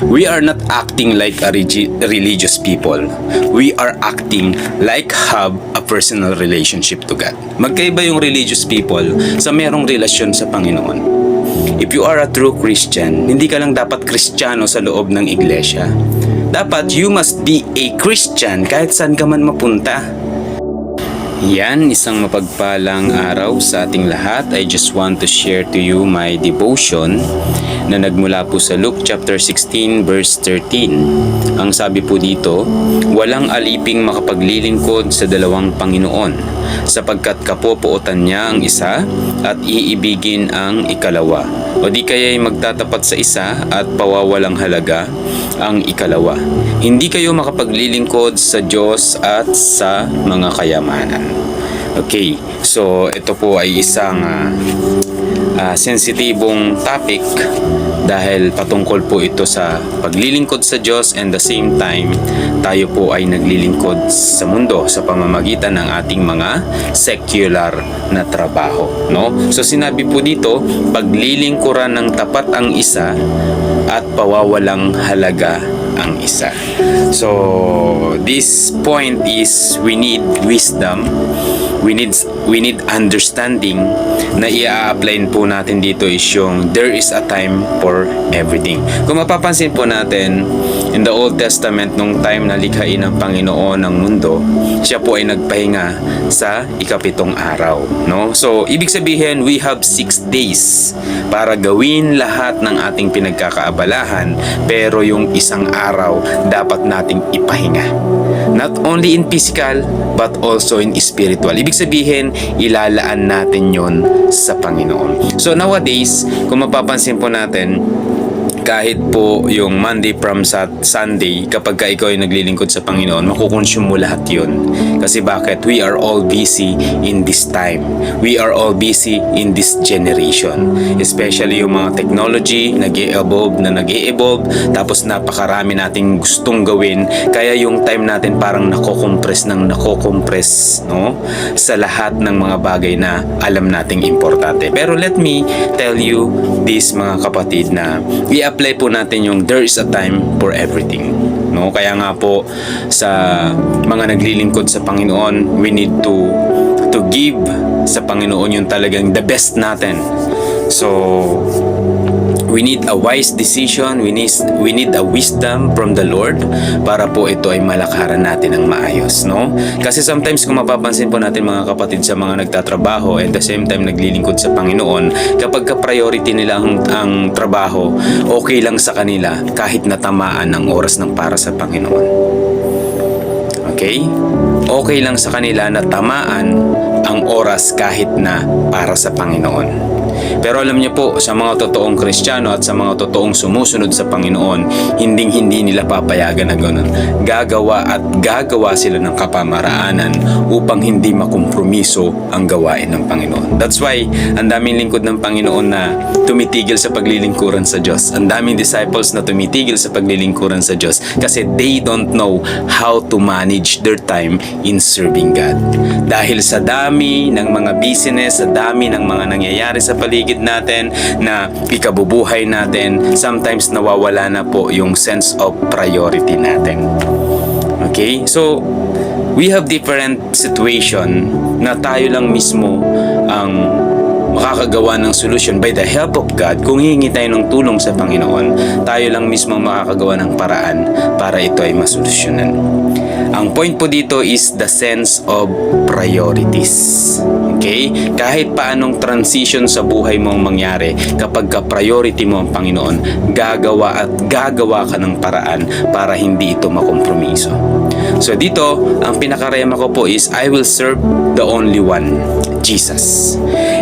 We are not acting like a religious people. We are acting like have a personal relationship to God. Magkaiba yung religious people sa merong relasyon sa Panginoon. If you are a true Christian, hindi ka lang dapat Kristiyano sa loob ng iglesia. Dapat you must be a Christian kahit saan ka man mapunta. Yan, isang mapagpalang araw sa ating lahat. I just want to share to you my devotion na nagmula po sa Luke chapter 16 verse 13. Ang sabi po dito, walang aliping makapaglilingkod sa dalawang Panginoon, sapagkat kapopuotan niya ang isa at iibigin ang ikalawa. O di kaya'y magtatapat sa isa at pawawalang halaga ang ikalawa. Hindi kayo makapaglilingkod sa Diyos at sa mga kayamanan. Okay, so ito po ay isang sensitibong topic dahil patungkol po ito sa paglilingkod sa Diyos, and the same time tayo po ay naglilingkod sa mundo sa pamamagitan ng ating mga secular na trabaho, no? So sinabi po dito, paglilingkuran ng tapat ang isa at pawawalang halaga ang isa. So this point is we need wisdom, we need understanding na i-a-apply po natin dito is yung there is a time for everything. Kung mapapansin po natin in the Old Testament, nung time na likhain ng Panginoon ng mundo, siya po ay nagpahinga sa ikapitong araw, no? So ibig sabihin we have 6 days para gawin lahat ng ating pinagkakaabalahan, pero yung isang araw dapat nating ipahinga. Not only in physical but also in spiritual. Ibig sabihin, ilalaan natin yon sa Panginoon. So nowadays, kung mapapansin po natin, kahit po yung Monday from Sunday, kapag ka ikaw ay naglilingkod sa Panginoon, makukonsume mo lahat yun. Kasi bakit? We are all busy in this time. We are all busy in this generation. Especially yung mga technology, nag-e-evolve, tapos napakarami nating gustong gawin. Kaya yung time natin parang nako-compress, no? Sa lahat ng mga bagay na alam nating importante. Pero let me tell you this, mga kapatid, na i-apply po natin yung there is a time for everything, no? Kaya nga po sa mga naglilingkod sa Panginoon, we need to give sa Panginoon yung talagang the best natin. So we need a wise decision, we need a wisdom from the Lord para po ito ay malakaran natin ng maayos, no? Kasi sometimes kung mapapansin po natin, mga kapatid, sa mga nagtatrabaho and the same time naglilingkod sa Panginoon, kapag ka-priority nila ang trabaho, okay lang sa kanila kahit natamaan ang oras ng para sa Panginoon. Okay? Okay lang sa kanila na tamaan ang oras kahit na para sa Panginoon. Pero alam niyo po, sa mga totoong Kristiyano at sa mga totoong sumusunod sa Panginoon, hindi nila papayagan na gano'n. Gagawa sila ng kapamaraanan upang hindi makompromiso ang gawain ng Panginoon. That's why ang daming lingkod ng Panginoon na tumitigil sa paglilingkuran sa Diyos. Ang daming disciples na tumitigil sa paglilingkuran sa Diyos kasi they don't know how to manage their time in serving God. Dahil sa dami ng mga business, sa dami ng mga nangyayari sa paligid natin, na ikabubuhay natin, sometimes nawawala na po yung sense of priority natin. Okay? So, we have different situation na tayo lang mismo ang makakagawa ng solution by the help of God. Kung hihingi tayo ng tulong sa Panginoon, tayo lang mismo makakagawa ng paraan para ito ay masolusyonan. Ang point po dito is the sense of priorities. Okay? Kahit paanong transition sa buhay mo ang mangyari, kapag ka-priority mo ang Panginoon, gagawa ka ng paraan para hindi ito makompromiso. So dito, ang pinakarema ko po is I will serve the only one, Jesus.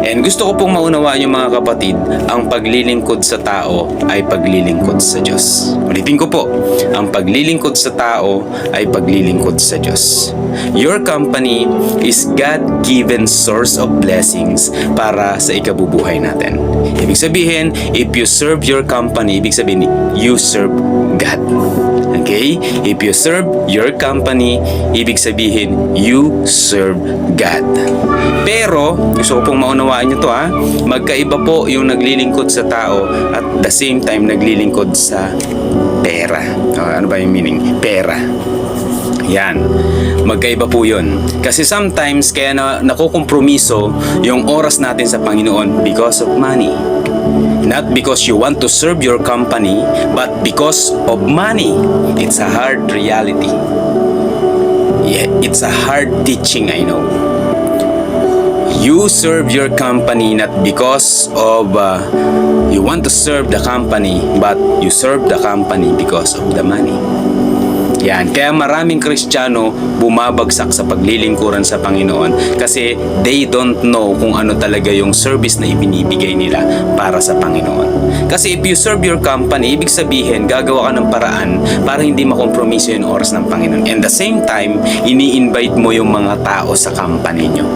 And gusto ko pong maunawaan yung mga kapatid, ang paglilingkod sa tao ay paglilingkod sa Diyos. Ulitin ko po, ang paglilingkod sa tao ay paglilingkod sa Diyos. Your company is God-given source of blessings para sa ikabubuhay natin. Ibig sabihin, if you serve your company, ibig sabihin, you serve God. Okay? If you serve your company, ibig sabihin, you serve God. Pero, gusto ko pong maunawaan nyo to, ha? Magkaiba po yung naglilingkod sa tao at the same time naglilingkod sa pera. pera. Ano ba yung meaning? Pera. Yan. Magkaiba po yun. Kasi sometimes kaya nakukompromiso yung oras natin sa Panginoon because of money. Not because you want to serve your company, but because of money. It's a hard reality. Yeah, it's a hard teaching, I know. You serve your company not because of you want to serve the company, but you serve the company because of the money. Yan, kaya maraming Kristiyano bumabagsak sa paglilingkuran sa Panginoon kasi they don't know kung ano talaga yung service na ibinibigay nila para sa Panginoon. Kasi if you serve your company, ibig sabihin gagawa ka ng paraan para hindi makompromiso yung oras ng Panginoon. And the same time, ini-invite mo yung mga tao sa company nyo.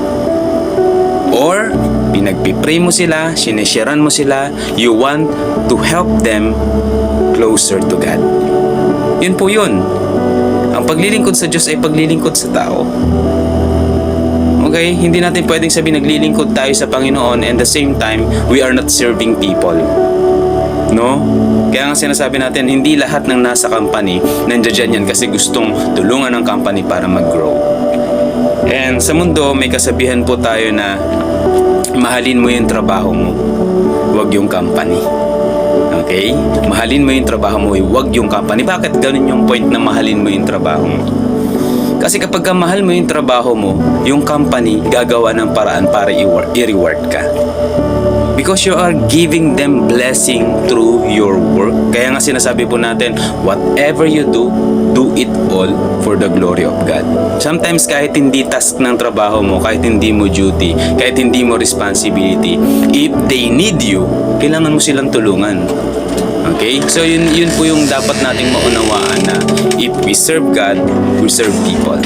Or, pinagpipray mo sila, sinesharean mo sila, you want to help them closer to God. Yun po yun. Ang paglilingkod sa Diyos ay paglilingkod sa tao. Okay? Hindi natin pwedeng sabihin naglilingkod tayo sa Panginoon and the same time, we are not serving people. No? Kaya nga sinasabi natin, hindi lahat ng nasa company nandiyan yan kasi gustong tulungan ng company para mag-grow. And sa mundo, may kasabihan po tayo na mahalin mo yung trabaho mo, huwag yung company. Okay? Mahalin mo yung trabaho mo, huwag yung company. Bakit ganun yung point na mahalin mo yung trabaho mo? Kasi kapag mahal mo yung trabaho mo, yung company gagawa ng paraan para i-reward ka. Because you are giving them blessing through your work. Kaya nga sinasabi po natin, whatever you do, do it all for the glory of God. Sometimes kahit hindi task ng trabaho mo, kahit hindi mo duty, kahit hindi mo responsibility, if they need you, kailangan mo silang tulungan. Okay? So yun po yung dapat nating maunawaan na if we serve God, we serve people.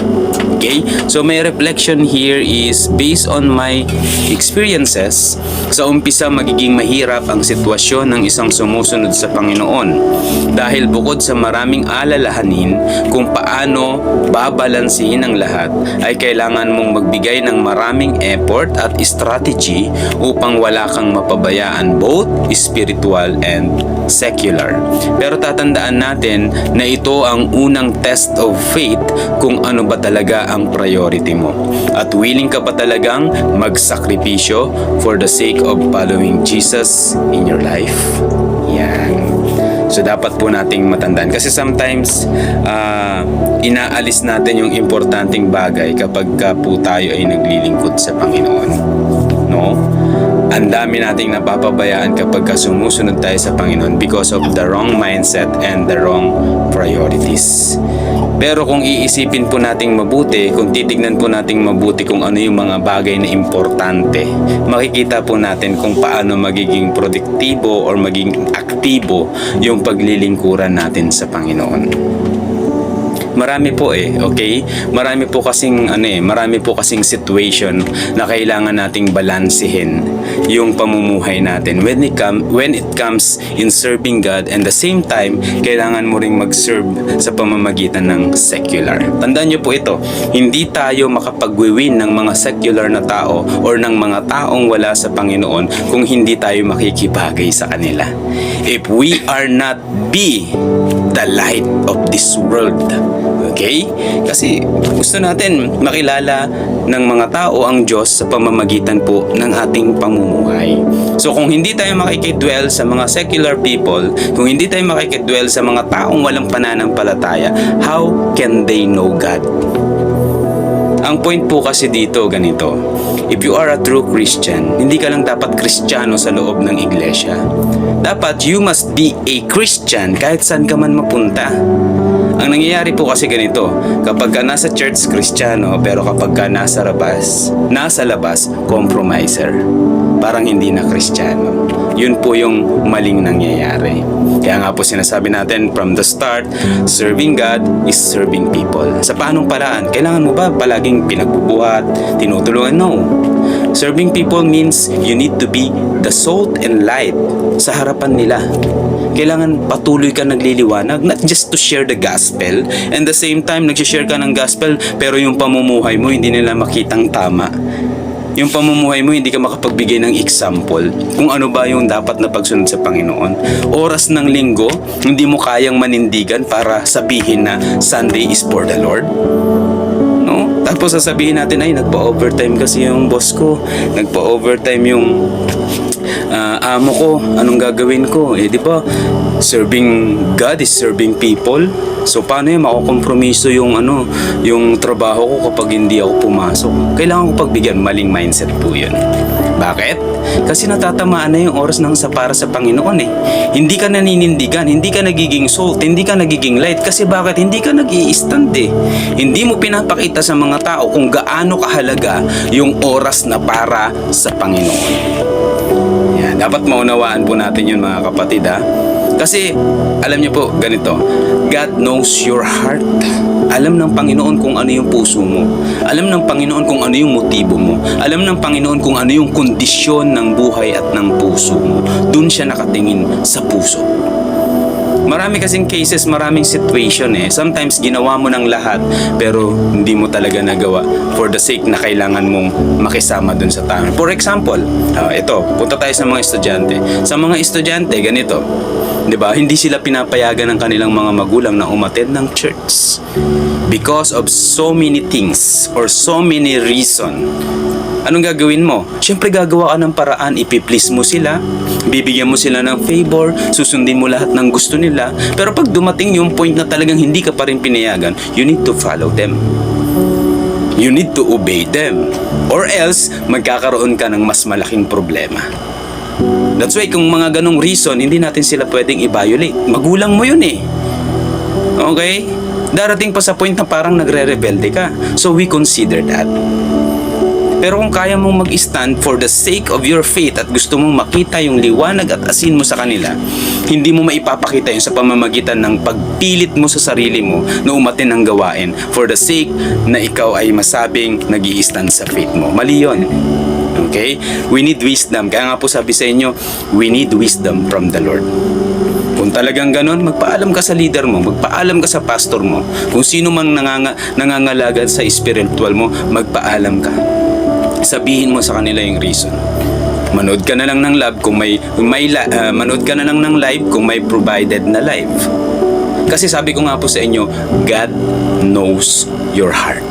Okay? So may reflection here is based on my experiences. Sa umpisa magiging mahirap ang sitwasyon ng isang sumusunod sa Panginoon dahil bukod sa maraming alalahanin kung paano babalansihin ang lahat ay kailangan mong magbigay ng maraming effort at strategy upang wala kang mapabayaan both spiritual and secular. Pero tatandaan natin na ito ang unang test of faith kung ano ba talaga ang priority mo. At willing ka ba talagang magsakripisyo for the sake of following Jesus in your life? Yan. So dapat po nating matandaan. Kasi sometimes, inaalis natin yung importanteng bagay kapag po tayo ay naglilingkod sa Panginoon. No? Ang dami nating napapabayaan kapag sumusunod tayo sa Panginoon because of the wrong mindset and the wrong priorities. Pero kung iisipin po nating mabuti, kung titignan po nating mabuti kung ano yung mga bagay na importante, makikita po natin kung paano magiging produktibo or maging aktibo yung paglilingkuran natin sa Panginoon. Marami po okay? Marami po kasing situation na kailangan nating balansehin yung pamumuhay natin when it comes in serving God, and the same time kailangan mo ring mag-serve sa pamamagitan ng secular. Tandaan niyo po ito, hindi tayo makapag-win ng mga secular na tao or ng mga taong wala sa Panginoon kung hindi tayo makikibagay sa kanila. If we are not be the light of this world. Okay? Kasi gusto natin makilala ng mga tao ang Diyos sa pamamagitan po ng ating pamumuhay. So kung hindi tayo makikidwell sa mga secular people, kung hindi tayo makikidwell sa mga taong walang pananampalataya, how can they know God? Ang point po kasi dito ganito, if you are a true Christian, hindi ka lang dapat Kristiyano sa loob ng iglesia. Dapat you must be a Christian kahit saan ka man mapunta. Ang nangyayari po kasi ganito, kapag ka nasa church, Kristiyano, pero kapag ka nasa labas, compromiser. Parang hindi na Kristiyano. Yun po yung maling nangyayari. Kaya nga po sinasabi natin from the start, serving God is serving people. Sa paanong paraan? Kailangan mo ba palaging pinagbubuhat, tinutulungan? No. Serving people means you need to be the salt and light sa harapan nila. Kailangan patuloy ka nagliliwanag, not just to share the gospel, and the same time nagsishare ka ng gospel pero yung pamumuhay mo hindi nila makitang tama. Yung pamumuhay mo, hindi ka makapagbigay ng example kung ano ba yung dapat na pagsunod sa Panginoon. Oras ng linggo, hindi mo kayang manindigan para sabihin na Sunday is for the Lord. No? Tapos sasabihin natin, ay, nagpa-overtime kasi yung boss ko. Nagpa-overtime yung amo ko. Anong gagawin ko? Di ba? Serving God is serving people. So paano yung makukompromiso yung yung trabaho ko kapag hindi ako pumasok? Kailangan ko pagbigyan, maling mindset po yun. Bakit? Kasi natatamaan na yung oras para sa Panginoon eh. Hindi ka naninindigan, hindi ka nagiging salt, hindi ka nagiging light. Kasi bakit? Hindi ka nag-i-stand eh. Hindi mo pinapakita sa mga tao kung gaano kahalaga yung oras na para sa Panginoon. Yan, dapat maunawaan po natin yun mga kapatid ha. Kasi, alam niyo po, ganito, God knows your heart. Alam ng Panginoon kung ano yung puso mo. Alam ng Panginoon kung ano yung motibo mo. Alam ng Panginoon kung ano yung kondisyon ng buhay at ng puso mo. Doon siya nakatingin sa puso. Marami kasing cases, maraming situation eh. Sometimes ginawa mo ng lahat pero hindi mo talaga nagawa for the sake na kailangan mong makisama dun sa tao. For example, ito, punta tayo sa mga estudyante. Sa mga estudyante, ganito. 'Di ba? Hindi sila pinapayagan ng kanilang mga magulang na umattend ng church because of so many things or so many reason. Anong gagawin mo? Siyempre gagawa ka ng paraan, ipiplease mo sila, bibigyan mo sila ng favor, susundin mo lahat ng gusto nila. Pero pag dumating yung point na talagang hindi ka pa rin pinayagan, you need to follow them. You need to obey them. Or else, magkakaroon ka ng mas malaking problema. That's why kung mga ganong reason, hindi natin sila pwedeng i-violate. Magulang mo yun eh. Okay? Darating pa sa point na parang nagre-rebelde ka. So we consider that. Pero kung kaya mong mag-stand for the sake of your faith at gusto mong makita yung liwanag at asin mo sa kanila, hindi mo maipapakita yun sa pamamagitan ng pagpilit mo sa sarili mo na umatin ng gawain for the sake na ikaw ay masabing nag-i-stand sa faith mo. Mali yun. Okay? We need wisdom. Kaya nga po sabi sa inyo, we need wisdom from the Lord. Kung talagang ganon, magpaalam ka sa leader mo, magpaalam ka sa pastor mo. Kung sino mang nangangalaga sa spiritual mo, magpaalam ka. Sabihin mo sa kanila yung reason. Manood ka na lang ng live kung manood ka na lang ng live kung may provided na live. Kasi sabi ko nga po sa inyo, God knows your heart.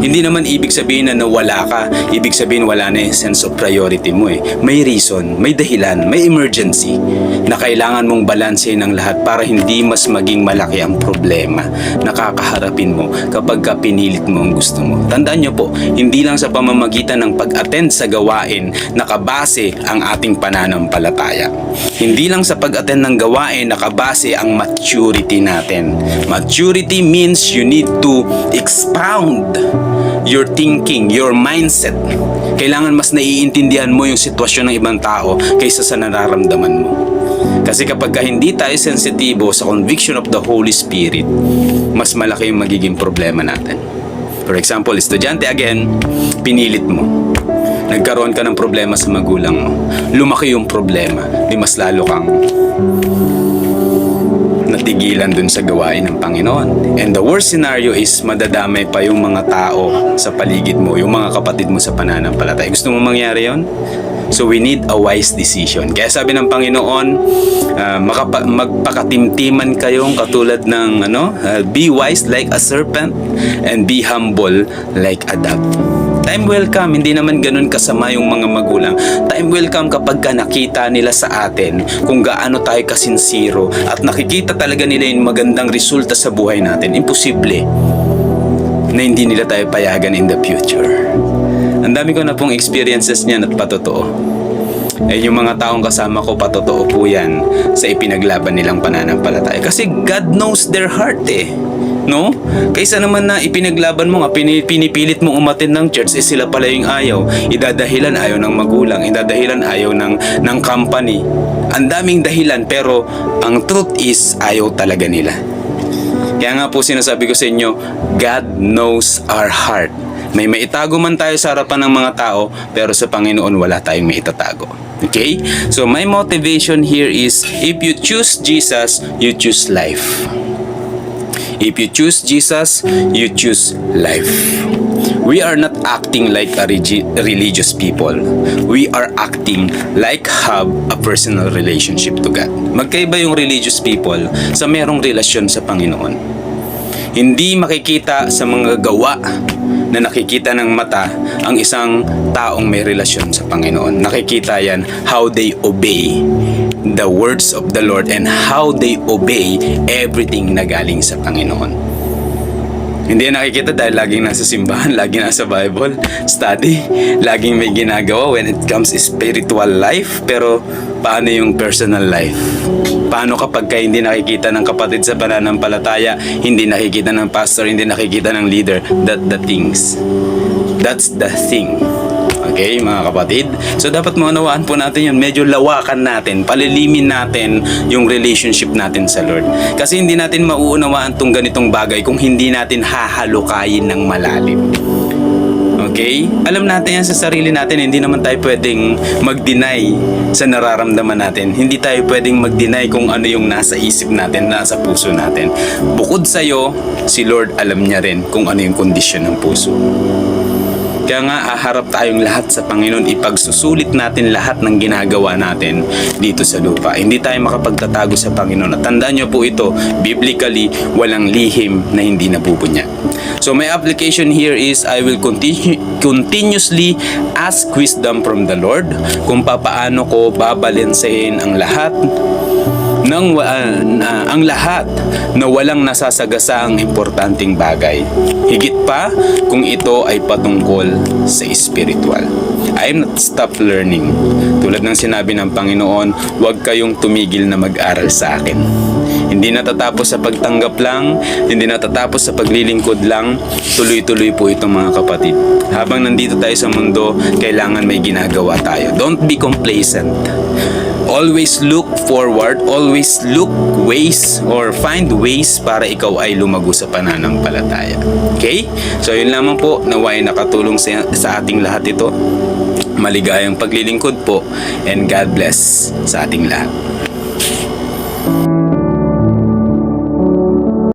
Hindi naman ibig sabihin na nawala ka. Ibig sabihin wala na yung sense of priority mo eh. May reason, may dahilan, may emergency na kailangan mong balansehin ng lahat para hindi mas maging malaki ang problema na kakaharapin mo kapag ka pinilit mo ang gusto mo. Tandaan nyo po, hindi lang sa pamamagitan ng pag-attend sa gawain nakabase ang ating pananampalataya. Hindi lang sa pag-attend ng gawain nakabase ang maturity natin. Maturity means you need to expound your thinking, your mindset. Kailangan mas naiintindihan mo yung sitwasyon ng ibang tao kaysa sa nararamdaman mo. Kasi kapag hindi tayo sensitibo sa conviction of the Holy Spirit, mas malaki yung magiging problema natin. For example, estudyante again, pinilit mo. Nagkaroon ka ng problema sa magulang mo. Lumaki yung problema, di mas lalo kang natigilan dun sa gawain ng Panginoon. And the worst scenario is madadamay pa yung mga tao sa paligid mo, yung mga kapatid mo sa pananampalataya. Gusto mo mangyari yon? So we need a wise decision. Kaya sabi ng Panginoon, magpakatimtiman kayong katulad ng be wise like a serpent and be humble like a dove. Time will come, hindi naman ganun kasama yung mga magulang. Time will come kapag nakita nila sa atin kung gaano tayo kasinsiro at nakikita talaga nila yung magandang resulta sa buhay natin. Imposible na hindi nila tayo payagan in the future. Ang dami ko na pong experiences niyan at patotoo. Yung mga taong kasama ko, patotoo po yan sa ipinaglaban nilang pananampalataya. Kasi God knows their heart eh. No? Kaysa naman na ipinaglaban mo nga, pinipilit mong umattend ng church, sila pala yung ayaw. Idadahilan ayaw ng magulang, idadahilan ayaw ng company. Ang daming dahilan, pero ang truth is, ayaw talaga nila. Kaya nga po sinasabi ko sa inyo, God knows our heart. May maitago man tayo sa harapan ng mga tao, pero sa Panginoon wala tayong maitatago. Okay? So my motivation here is, if you choose Jesus, you choose life. If you choose Jesus, you choose life. We are not acting like a religious people. We are acting like have a personal relationship to God. Magkaiba yung religious people sa merong relasyon sa Panginoon. Hindi makikita sa mga gawa na nakikita ng mata ang isang taong may relasyon sa Panginoon. Nakikita yan how they obey the words of the Lord and how they obey everything na galing sa Panginoon. Hindi yan nakikita dahil laging nasa simbahan, laging nasa Bible study, laging may ginagawa when it comes to spiritual life. Pero paano yung personal life? Paano kapag hindi nakikita ng kapatid sa pananampalataya, hindi nakikita ng pastor, hindi nakikita ng leader? That's the thing. Okay, mga kapatid? So, dapat maunawaan po natin yun. Medyo lawakan natin, palilimin natin yung relationship natin sa Lord. Kasi hindi natin mauunawaan tong ganitong bagay kung hindi natin hahalukayin ng malalim. Okay? Alam natin yan sa sarili natin, hindi naman tayo pwedeng mag-deny sa nararamdaman natin. Hindi tayo pwedeng mag-deny kung ano yung nasa isip natin, nasa puso natin. Bukod sa'yo, si Lord alam niya rin kung ano yung kondisyon ng puso. Kaya nga, aharap tayong lahat sa Panginoon, ipagsusulit natin lahat ng ginagawa natin dito sa lupa. Hindi tayo makapagtatago sa Panginoon. At tandaan nyo po ito, biblically, walang lihim na hindi nabubunya. So my application here is, I will continuously ask wisdom from the Lord kung papaano ko babalansehin ang lahat na walang nasasagasaang importanteng bagay. Higit pa kung ito ay patungkol sa spiritual. I am not stop learning. Tulad ng sinabi ng Panginoon, huwag kayong tumigil na mag-aral sa akin. Hindi natatapos sa pagtanggap lang, hindi natatapos sa paglilingkod lang, tuloy-tuloy po itong mga kapatid. Habang nandito tayo sa mundo, kailangan may ginagawa tayo. Don't be complacent. Always look forward, always look ways or find ways para ikaw ay lumago sa pananampalataya. Okay? So yun lamang po, naway nakatulong sa ating lahat ito. Maligayang paglilingkod po and God bless sa ating lahat.